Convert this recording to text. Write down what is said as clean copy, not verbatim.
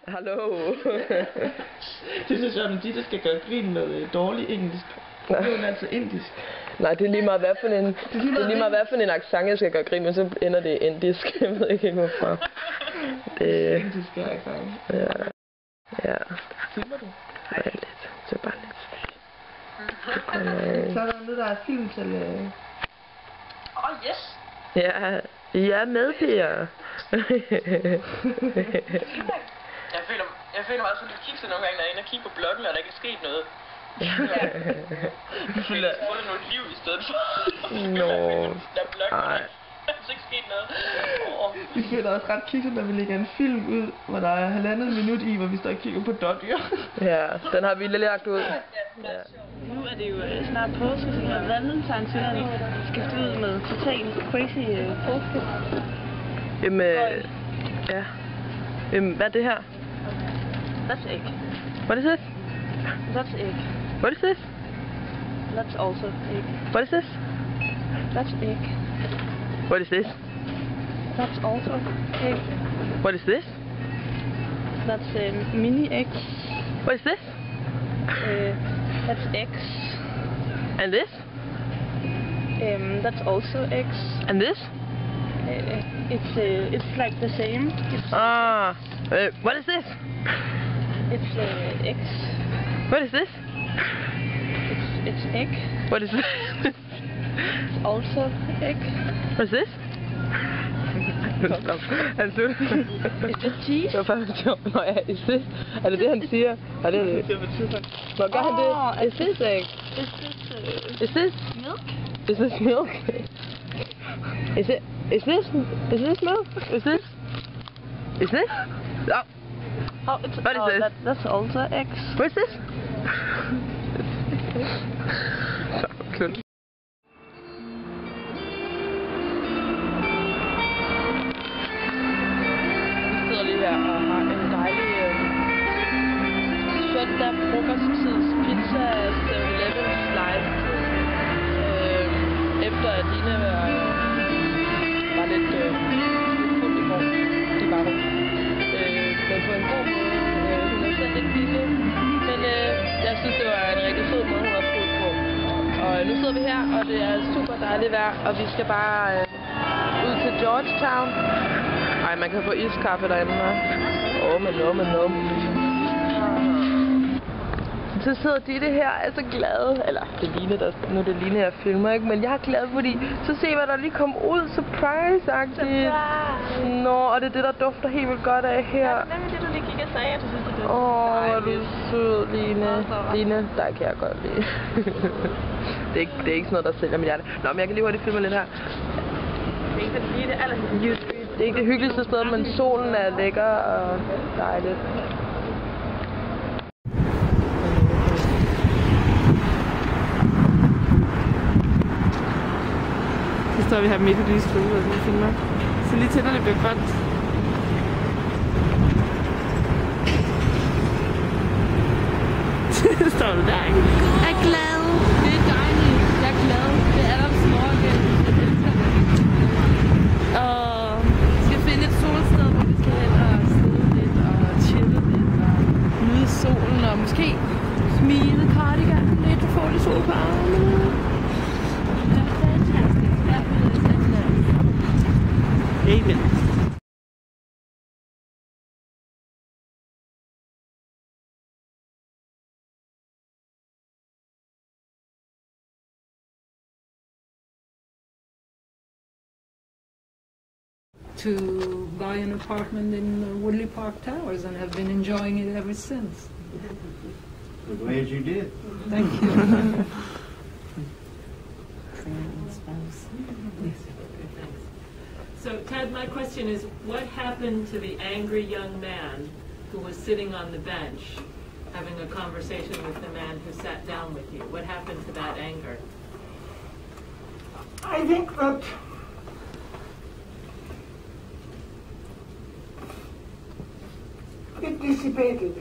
Hallo. Det er så sjovt, de der skal gøre grin med dårlig engelsk. Det er jo altså indisk. Nej, det er lige meget hvad for en, en accent, jeg skal gøre grin med, så ender det indisk. Jeg ved ikke hvorfor. Det indisk accent. Ja. Ja. Filmer du? Nej, lidt. Så bare lidt. Så er der noget, der er film til... Yes! Ja, jeg er med, Pia. Jeg føler mig også lidt kikset nogle gange, når jeg er inde og kigger på bloggen, og der ikke er sket noget. Jeg føler, at jeg får noget liv i stedet for. Nå. Der er bloggen, og der er ikke sket noget. Vi føler os ret kikset, når vi lægger en film ud, hvor der er 1,5 minut i, hvor vi står og kigger på dottier. Ja, den har vi lidt lagt ud. Ja. Nu er det jo snart påske, så når Valentinsdagen skiftet ud med total crazy påske. Ja. Hvad er det her? That's egg. What is this? That's egg. What is this? That's also egg. What is this? That's egg. What is this? That's also egg. What is this? That's mini eggs. What is this? That's eggs. And this? That's also eggs. And this? It's like the same. What is this? It's eggs. What is this? It's egg. What is this? It's also egg. What is this? Stop. Han slutter. It's a cheese. Det var faktisk sjovt. Nå ja, is this? Er det det, han siger? Er det det? Nå, gør han det? Is this egg? Is this? Milk? Is this milk? Is this milk? Is this? Oh. Oh, it's, What is this? That's also eggs. What is this? Så, slut. Vi sidder lige her og har en dejlig søndag frokosttids pizza 7-Eleven live efter at Line var lidt fuld i går. Det var hun. Men på en god måde. Hun er selv lidt lille. Men jeg synes, det var en rigtig fed måde, hun var fuld på. Og nu sidder vi her, og det er super dejligt vejr, og vi skal bare ud til Georgetown. Ej, man kan få iskaffe derinde, hva'? Men. Så sidder Ditte her og er så glad. Eller, det er Line, nu er det Line, jeg filmer, ikke? Men jeg er glad, fordi så se, hvad der lige kom ud. Surprise-agtigt. Nå, og det er det, der dufter helt vildt godt af her. Ja, det er nemlig det, du lige gik og sagde, at du synes, det dufter. Åh, hvor er du sød, Line. Line, der kan jeg godt lide. det er ikke sådan noget, der sælger mit hjerte. Nå, men jeg kan lige hurtigt filme lidt her. Det er ikke lige det allerhyggeligste. Det er ikke det hyggeligste sted, men solen er lækker og dejligt. Så står vi her midt i lyset og vi filmer. Så lige til, når det bliver grønt. Står du der, ikke? Jeg er glad. Det er dejligt. Jeg er glad. Det er Adams morgen. Og vi skal finde et solsted, hvor vi skal hen og sidde lidt og chille lidt og nyde solen og måske smide cardigan lidt og få lidt sol på armene. Det er fantastisk. Amen. To buy an apartment in Woodley Park Towers and have been enjoying it ever since. We're glad you did. Thank you. So, Ted, my question is, what happened to the angry young man who was sitting on the bench having a conversation with the man who sat down with you? What happened to that anger? I think that it dissipated.